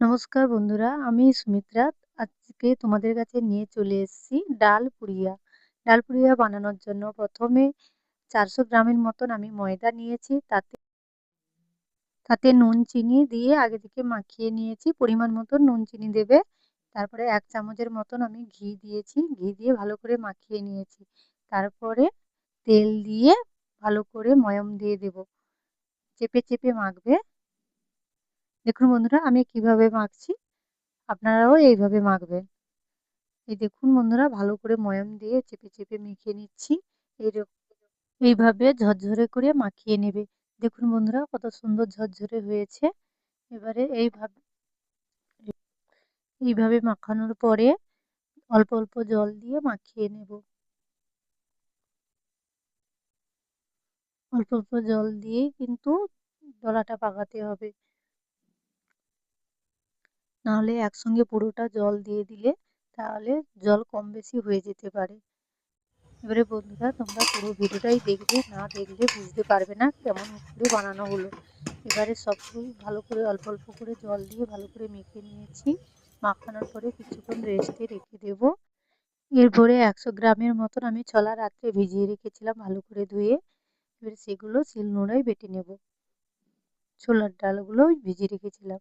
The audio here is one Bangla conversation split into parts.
নমস্কার বন্ধুরা, আমি সুমিত্রা। আজকে তোমাদের কাছে নিয়ে চলে এসেছি ডাল পুরিয়া। ডাল পুরিয়া বানানোর জন্য প্রথমে 400 গ্রামের মতন আমি ময়দা নিয়েছি। তাতে তাতে নুন চিনি দিয়ে আগে থেকে মাখিয়ে নিয়েছি। পরিমাণ মতন নুন চিনি দেবে। তারপরে 1 চামচের মতন আমি ঘি দিয়েছি। ঘি দিয়ে ভালো করে মাখিয়ে নিয়েছি। তারপরে তেল দিয়ে ভালো করে ময়াম দিয়ে দেব। চেপে চেপে মাখবে। দেখুন বন্ধুরা, আমি কিভাবে মাখছি, আপনারাও এইভাবে মাখবেন। এই দেখুন বন্ধুরা, ভালো করে ময়াম দিয়ে চেপে চেপে মেখে নিচ্ছি। এইভাবে ঝরঝরে করে মাখিয়ে নেবে। দেখুন বন্ধুরা, কত সুন্দর ঝরঝরে হয়েছে। এবারে এইভাবে মাখানোর পরে অল্প অল্প জল দিয়ে মাখিয়ে নেব। অল্প অল্প জল দিয়েই কিন্তু ডলাটা পাকাতে হবে, নাহলে একসঙ্গে পুরোটা জল দিয়ে দিলে তাহলে জল কম বেশি হয়ে যেতে পারে। এবারে বন্ধুরা, তোমরা পুরো ভিডিওটাই দেখবে, না দেখলে বুঝতে পারবে না কেমন করে বানানো হলো। এবারে সবগুলো ভালো করে অল্প অল্প করে জল দিয়ে ভালো করে মেখে নিয়েছি। মাখানোর পরে কিছুক্ষণ রেস্টে রেখে দেব। এরপরে 100 গ্রামের মতন আমি ছোলা রাত্রে ভিজিয়ে রেখেছিলাম ভালো করে ধুয়ে। এবার সেগুলো শিলনোড়ায় বেটে নেব। ছোলার ডালগুলো ভিজিয়ে রেখেছিলাম।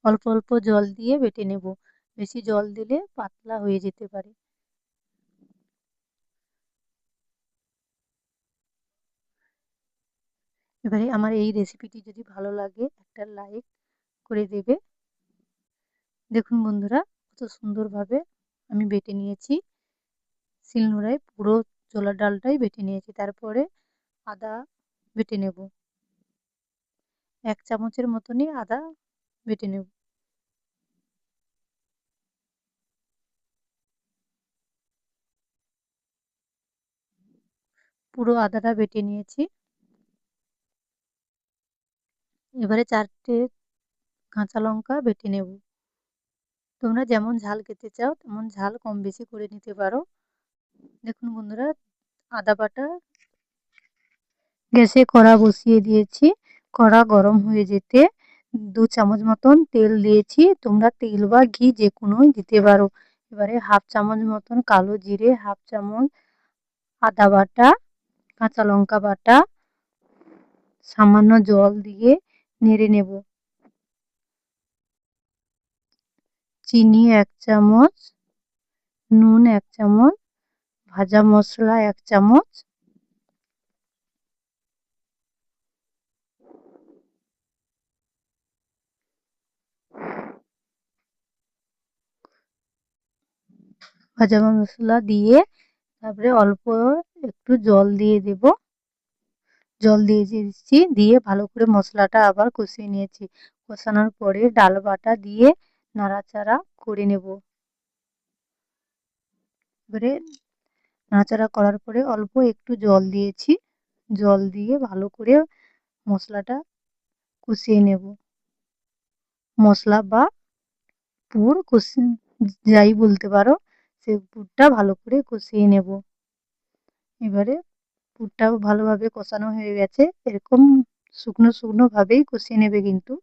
অল্প অল্প জল দিয়ে বেটে নেব। বেশি জল দিলে পাতলা হয়ে যেতে পারে। এবারে আমার এই রেসিপিটি যদি ভালো লাগে একটা লাইক করে দেবে। দেখুন বন্ধুরা, কত সুন্দরভাবে আমি বেটে নিয়েছি। শিলনোড়ায় পুরো ছোলার ডালটাই বেটে নিয়েছি। তারপরে আদা বেটে নেব। 1 চামচের মতনই আদা বেটে নেব। পুরো আদাটা বেটে নিয়েছি। এবারে 4টে কাঁচা লঙ্কা বেটে নেব। তোমরা যেমন ঝাল খেতে চাও তেমন ঝাল কম বেশি করে নিতে পারো। দেখুন বন্ধুরা, আদা বাটা গ্যাসে কড়া বসিয়ে দিয়েছি। কড়া গরম হয়ে যেতে 2 চামচ মতন তেল দিয়েছি। তোমরা তেল বা ঘি যে কোনোই দিতে পারো। এবারে 1/2 চামচ মতন কালো জিরে, 1/2 চামচ আদা বাটা, কাঁচা লঙ্কা বাটা, সামান্য জল দিয়ে নেড়ে নেব। চিনি 1 চামচ, নুন 1 চামচ, ভাজা মশলা 1 চামচ, ভাজা মশলা দিয়ে তারপরে অল্প একটু জল দিয়ে দেব। জল দিয়ে দিচ্ছি, দিয়ে ভালো করে মশলাটা আবার কষিয়ে নিয়েছি। কষানোর পরে ডাল বাটা দিয়ে নাড়াচাড়া করে নেব। এবারে নাড়াচাড়া করার পরে অল্প একটু জল দিয়েছি। জল দিয়ে ভালো করে মশলাটা কষিয়ে নেব। মশলা বা পুর যাই বলতে পারো, সেই পুরটা ভালো করে কষিয়ে নেব। এবারে পুরটাও ভালোভাবে কষানো হয়ে গেছে। এরকম শুকনো শুকনো ভাবেই কষিয়ে নেবে কিন্তু।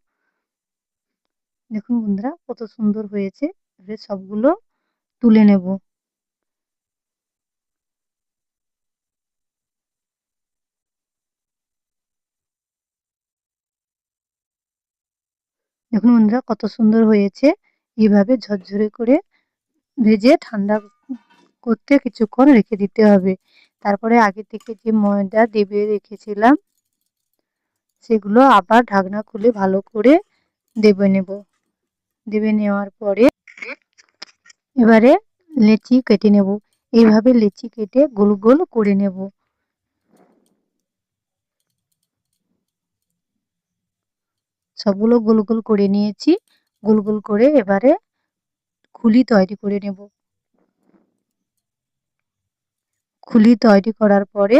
দেখুন বন্ধুরা, কত সুন্দর হয়েছে। এবারে সবগুলো তুলে নেব। দেখুন বন্ধুরা, কত সুন্দর হয়েছে। এইভাবে ঝরঝরে করে ভেজে ঠান্ডা করতে কিছুক্ষণ রেখে দিতে হবে। তারপরে আগে থেকে যে ময়দা দেবে রেখেছিলাম সেগুলো আবার ঢাকনা খুলে ভালো করে দেবে নেওয়ার পরে এবারে লেচি কেটে নেব। এইভাবে লেচি কেটে গোল গোল করে নেব। সবগুলো গোল গোল করে নিয়েছি। গোল গোল করে এবারে খুলি তৈরি করে নেব। খুলি তৈরি করার পরে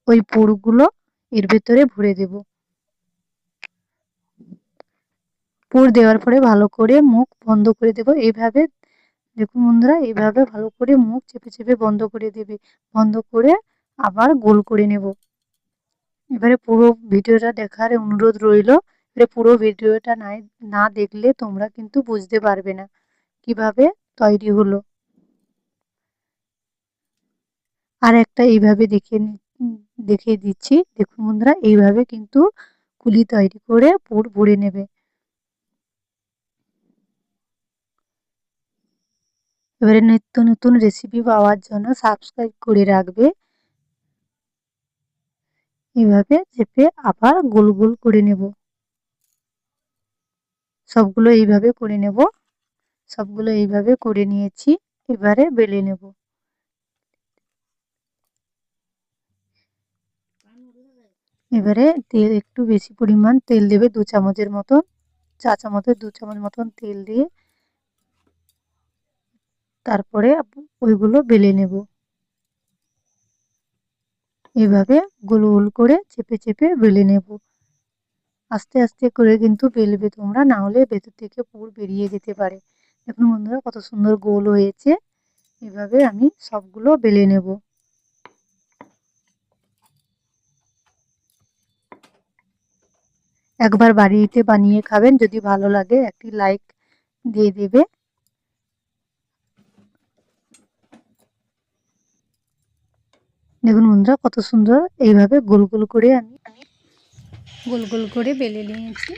ওই পুরগুলো এর ভেতরে ভরে দেব। পুর দেওয়ার পরে ভালো করে মুখ বন্ধ করে দেব। এইভাবে দেখুন বন্ধুরা, এইভাবে ভালো করে মুখ চেপে চেপে বন্ধ করে দেবে। বন্ধ করে আবার গোল করে নেব। এবারে পুরো ভিডিওটা দেখার অনুরোধ রইল। এবারে পুরো ভিডিওটা না দেখলে তোমরা কিন্তু বুঝতে পারবে না কিভাবে তৈরি হলো। আর একটা এইভাবে দেখিয়ে দিচ্ছি। দেখুন বন্ধুরা, এইভাবে কিন্তু কুলি তৈরি করে পুর ভরে নেবে। এবারে নিত্য নতুন রেসিপি পাওয়ার জন্য সাবস্ক্রাইব করে রাখবে। এইভাবে চেপে আবার গোল গোল করে নেব। সবগুলো এইভাবে করে নেব। সবগুলো এইভাবে করে নিয়েছি। এবারে বেলে নেব। এবারে তেল একটু বেশি পরিমাণ তেল দেবে, 2 চামচের মতন, চা চামচের 2 চামচ মতন তেল দিয়ে তারপরে ওইগুলো বেলে নেব। এভাবে গোল গোল করে চেপে চেপে বেলে নেব। আস্তে আস্তে করে কিন্তু বেলবে তোমরা, না হলে ভেতর থেকে পুর বেরিয়ে যেতে পারে। দেখুন বন্ধুরা কত সুন্দর গোল হয়েছে। এভাবে আমি সবগুলো বেলে নেব। একবার বাড়িতে বানিয়ে খাবেন, যদি ভালো লাগে একটি লাইক দিয়ে দেবে। দেখুন বন্ধুরা কত সুন্দর। এইভাবে গোল গোল করে আমি গোল গোল করে বেলে নিয়েছি।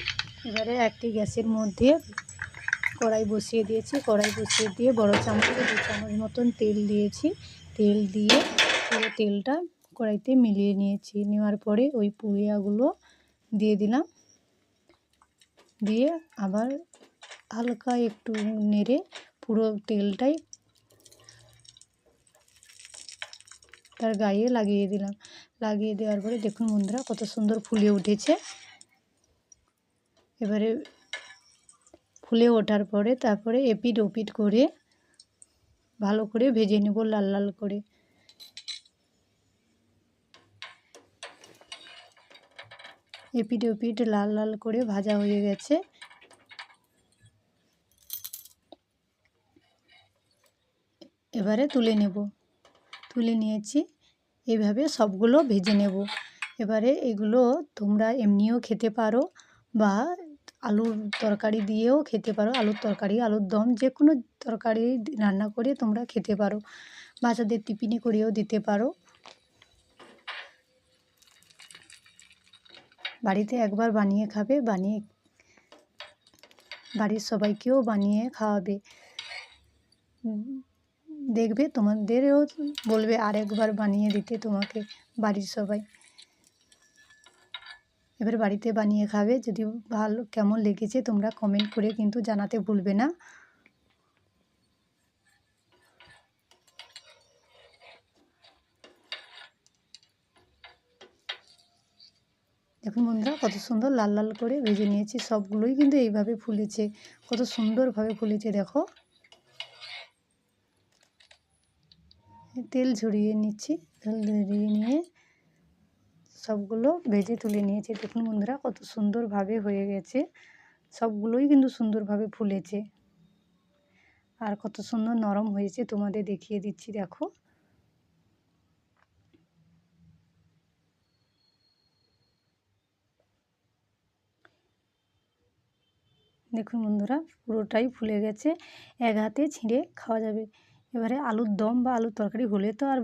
এবারে একটি গ্যাসের মধ্যে কড়াই বসিয়ে দিয়েছি। কড়াই বসিয়ে দিয়ে বড় চামচে 2 চামচ মতন তেল দিয়েছি। তেল দিয়ে পুরো তেলটা কড়াইতে মিলিয়ে নিয়েছি। নেওয়ার পরে ওই পুরিয়াগুলো দিয়ে দিলাম। দিয়ে আবার হালকা একটু নেড়ে পুরো তেলটাই তার গায়ে লাগিয়ে দিলাম। লাগিয়ে দেওয়ার পরে দেখুন বন্ধুরা কত সুন্দর ফুলে উঠেছে। এবারে ফুলে ওঠার পরে তারপরে এপিট ওপিট করে ভালো করে ভেজে নেব লাল লাল করে। এপিট ওপিট লাল লাল করে ভাজা হয়ে গেছে। এবারে তুলে নেব। তুলে নিয়েছি। এইভাবে সবগুলো ভেজে নেব। এবারে এগুলো তোমরা এমনিও খেতে পারো বা আলুর তরকারি দিয়েও খেতে পারো। আলুর তরকারি, আলুর দম, যে কোনো তরকারি রান্না করে তোমরা খেতে পারো। বাচ্চাদের টিফিনে করেও দিতে পারো। বাড়িতে একবার বানিয়ে খাবে, বানিয়ে বাড়ির সবাইকেও বানিয়ে খাওয়াবে। দেখবে তোমাদেরও বলবে আরেকবার বানিয়ে দিতে তোমাকে বাড়ির সবাই। এবার বাড়িতে বানিয়ে খাবে। যদি ভালো কেমন লেগেছে তোমরা কমেন্ট করে কিন্তু জানাতে ভুলবে না। দেখুন বন্ধুরা কত সুন্দর লাল লাল করে ভেজে নিয়েছি। সবগুলোই কিন্তু এইভাবে ফুলেছে, কত সুন্দরভাবে ফুলেছে দেখো। তেল ঝরিয়ে নিচ্ছি। তেল ঝরিয়ে নিয়ে সবগুলো ভেজে তুলে নিয়েছি। দেখুন বন্ধুরা কত সুন্দরভাবে হয়ে গেছে। সবগুলোই কিন্তু সুন্দরভাবে ফুলেছে আর কত সুন্দর নরম হয়েছে তোমাদের দেখিয়ে দিচ্ছি দেখো। দেখুন বন্ধুরা পুরোটাই ফুলে গেছে। এক হাতে ছিঁড়ে খাওয়া যাবে। এবারে আলুর দম বা আলুর তরকারি হলে তো আর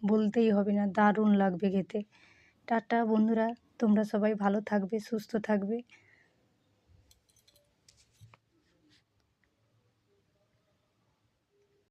বলতেই হবে না, দারুণ লাগবে খেতে। টাটা বন্ধুরা, তোমরা সবাই ভালো থাকবে, সুস্থ থাকবে।